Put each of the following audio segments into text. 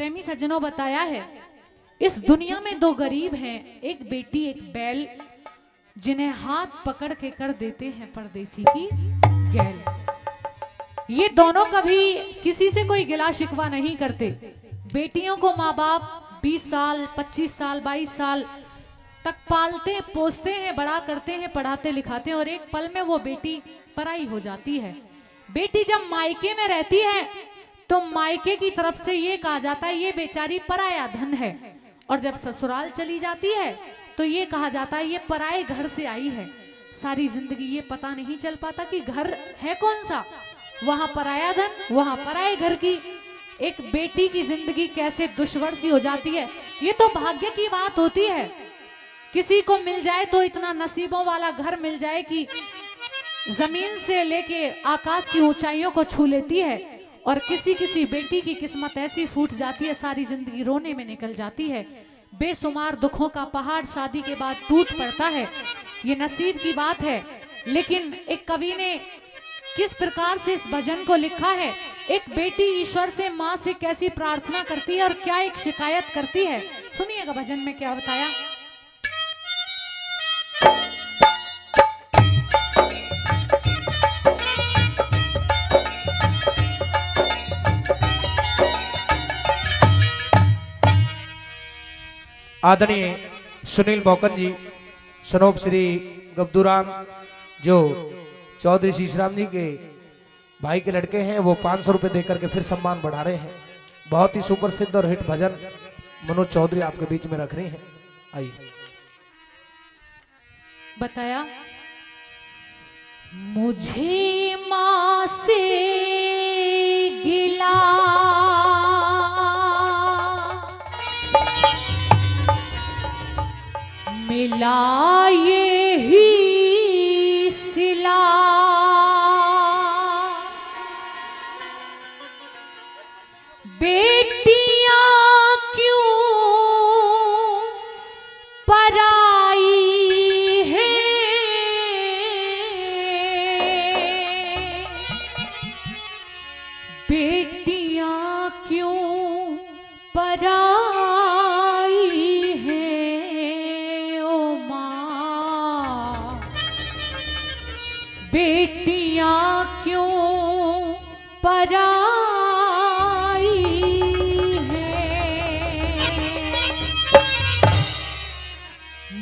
प्रेमी सज्जनों बताया है, इस दुनिया में दो गरीब हैं, एक बेटी एक बैल, जिन्हें हाथ पकड़ के कर देते हैं परदेसी की गैल। ये दोनों कभी किसी से कोई गिला शिकवा नहीं करते। बेटियों को माँ बाप 20 साल 25 साल 22 साल तक पालते पोसते हैं, बड़ा करते हैं, पढ़ाते लिखाते हैं, और एक पल में वो बेटी पराई हो जाती है। बेटी जब मायके में रहती है तो मायके की तरफ से ये कहा जाता है ये बेचारी पराया धन है, और जब ससुराल चली जाती है तो ये कहा जाता है ये पराए घर से आई है। सारी जिंदगी ये पता नहीं चल पाता कि घर है कौन सा, वहां पराया धन, वहां पराए घर की एक बेटी की जिंदगी कैसे दुश्वार सी हो जाती है। ये तो भाग्य की बात होती है, किसी को मिल जाए तो इतना नसीबों वाला घर मिल जाए कि जमीन से लेके आकाश की ऊंचाइयों को छू लेती है, और किसी किसी बेटी की किस्मत ऐसी फूट जाती है सारी जिंदगी रोने में निकल जाती है। बेशुमार दुखों का पहाड़ शादी के बाद टूट पड़ता है, ये नसीब की बात है। लेकिन एक कवि ने किस प्रकार से इस भजन को लिखा है, एक बेटी ईश्वर से माँ से कैसी प्रार्थना करती है और क्या एक शिकायत करती है, सुनिएगा भजन में क्या बताया। आदरणीय सुनील मौकन जी, सनोप श्री गब्दूराम जो चौधरी शीशराम जी के भाई के लड़के हैं, वो 500 रुपए देकर के फिर सम्मान बढ़ा रहे हैं। बहुत ही सुप्रसिद्ध और हिट भजन मनोज चौधरी आपके बीच में रख रहे हैं। आइए बताया। मुझे माँ से गिला मिला ये ही सिला, बेटियां क्यों पराई है, बेटियां क्यों पराई बेटियां क्यों पराई है।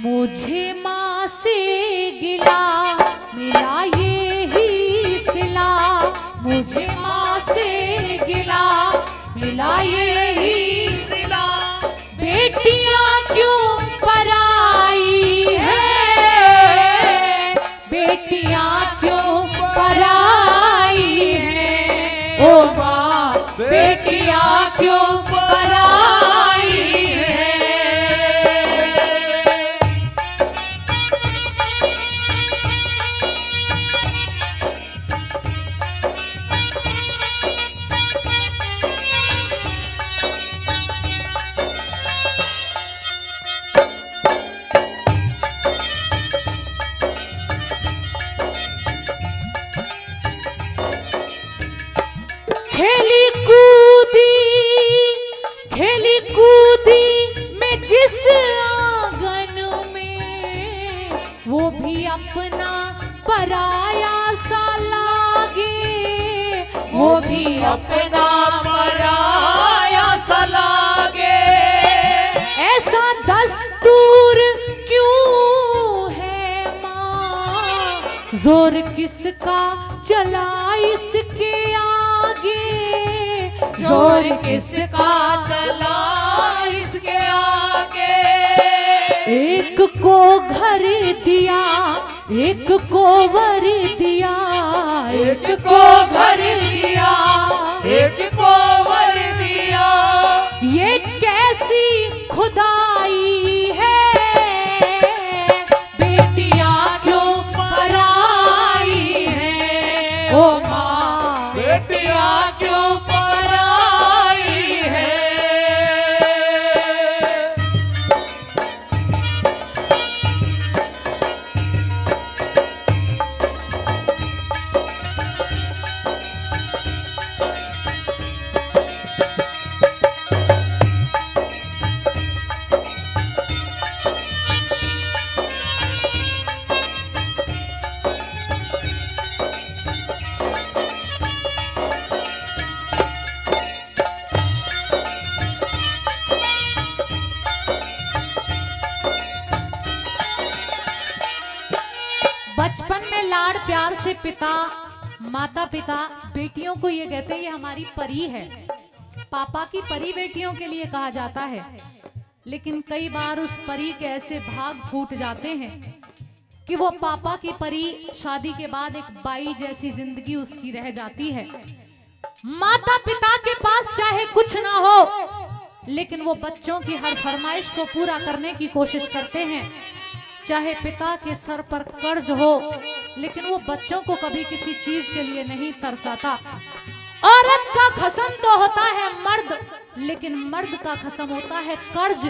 मुझे माँ से गिला मिला ये ही सिला, मुझे माँ से गिला मिला ये ही सिला, बेटियां क्यों पराई है, बेटियां पराई है ओ माँ, बेटियां क्यों पराई है। खेली कूदी मैं जिस आंगन में, वो भी अपना पराया सा लागे, वो भी अपना पराया सा लागे। ऐसा दस्तूर क्यों है माँ, जोर किसका चला इसके आगे, जोर किसका चला इसके आगे। एक को घर दिया एक को वर दिया, एक को घर दिया एक को वर दिया, ये कैसी खुदाई है, बेटियां क्यों पराई है ओ माँ, बेटियां क्यों लाड़ प्यार से पिता माता पिता बेटियों को ये कहते हैं ये हमारी परी है, पापा की परी बेटियों के लिए कहा जाता है। लेकिन कई बार उस परी के ऐसे भाग फूट जाते हैं कि वो पापा की परी शादी के बाद एक बाई जैसी जिंदगी उसकी रह जाती है। माता पिता के पास चाहे कुछ ना हो लेकिन वो बच्चों की हर फरमाइश को पूरा करने की कोशिश करते हैं। चाहे पिता के सर पर कर्ज हो लेकिन वो बच्चों को कभी किसी चीज के लिए नहीं तरसाता। औरत का खसम तो होता है मर्द, लेकिन मर्द का खसम होता है कर्ज।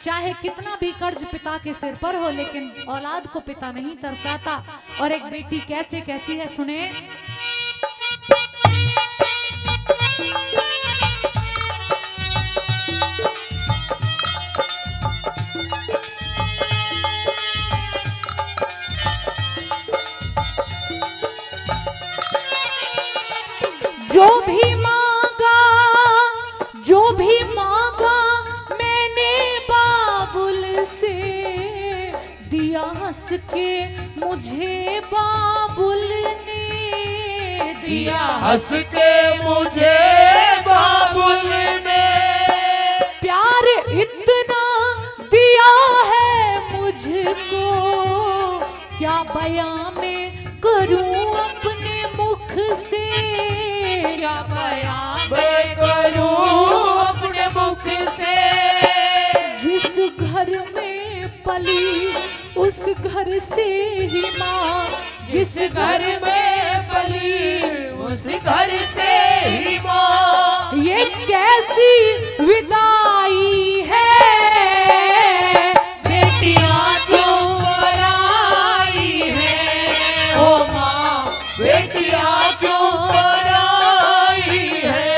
चाहे कितना भी कर्ज पिता के सिर पर हो लेकिन औलाद को पिता नहीं तरसाता। और एक बेटी कैसे कहती है सुने, जो भी मांगा मैंने बाबुल से, दिया हंस के मुझे बाबुल ने, दिया हंस के मुझे बाबुल ने। प्यार इतना दिया है मुझको, क्या बयां में करूं अपने मुख से, क्या बयां मैं करूं अपने मुख से। जिस घर में पली उस घर से ही माँ, जिस घर में पली उस घर से ही माँ। ये कैसी विदाई है, बेटियां क्यों पराई है, ओ माँ बेटियां क्यों पराई है।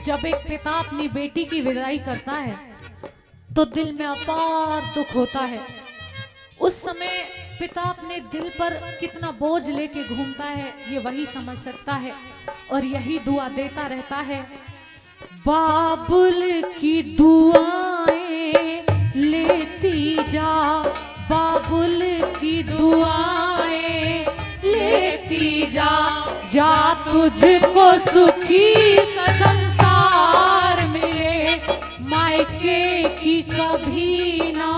जब एक पिता अपनी बेटी की विदाई करता है तो दिल में अपार दुख होता है। उस समय पिता अपने दिल पर कितना बोझ लेके घूमता है ये वही समझ सकता है और यही दुआ देता रहता है, बाबुल की दुआएं लेती जा, बाबुल की दुआएं लेती जा, जा तुझको सुखी संसार मिले, मायके की कभी ना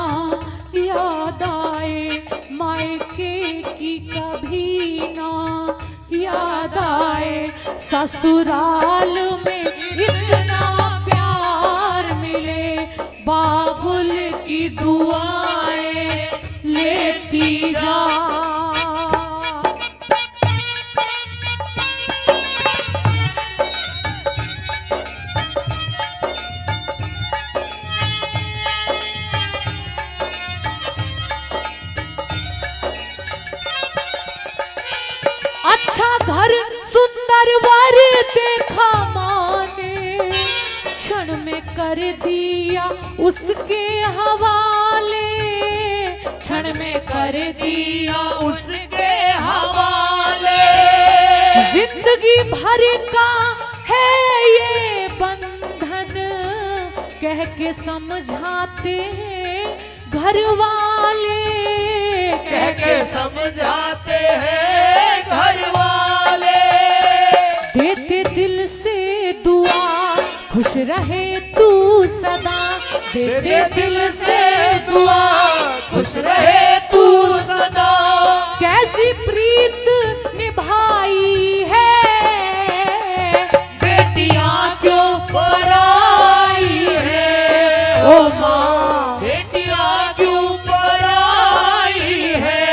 याद आए, मायके की कभी ना याद आए, ससुराल में इतना प्यार मिले, बाबुल की दुआएं लेती जा। अच्छा घर सुंदर वर देखा माने, क्षण में कर दिया उसके हवाले, क्षण में कर दिया उसके हवाले। जिंदगी भर का है ये बंधन, कह के समझाते घर वाले, कह के समझाते हैं घर वाले। देते दिल से दुआ खुश रहे तू सदा, देते दिल से दुआ खुश रहे तू सदा। कैसी प्रीत निभाई है, बेटियां क्यों पराई है, ओ माँ बेटियां क्यों पराई है।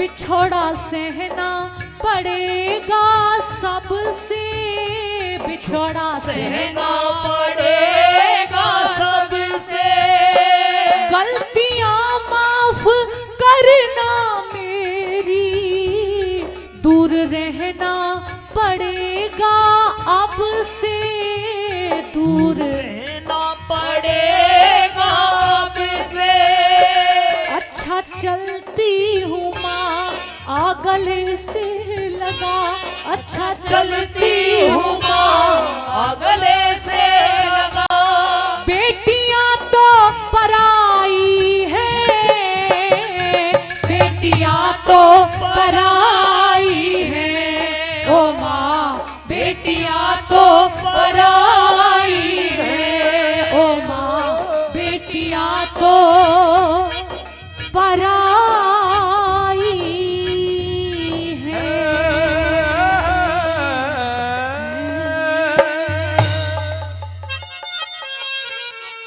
बिछोड़ा सहना पड़ेगा सबसे, बिछोड़ा सहना पड़ेगा सबसे, गलतियां माफ करना मेरी, दूर रहना पड़ेगा अब से, दूर रहना पड़ेगा अब से। अच्छा चलती हूँ माँ आ गले से लगा, अच्छा चलती हूँ माँ गले से लगा, बेटियां तो पराई है, बेटियां तो पराई है, ओ माँ बेटियां तो पराई है, ओ माँ बेटियां तो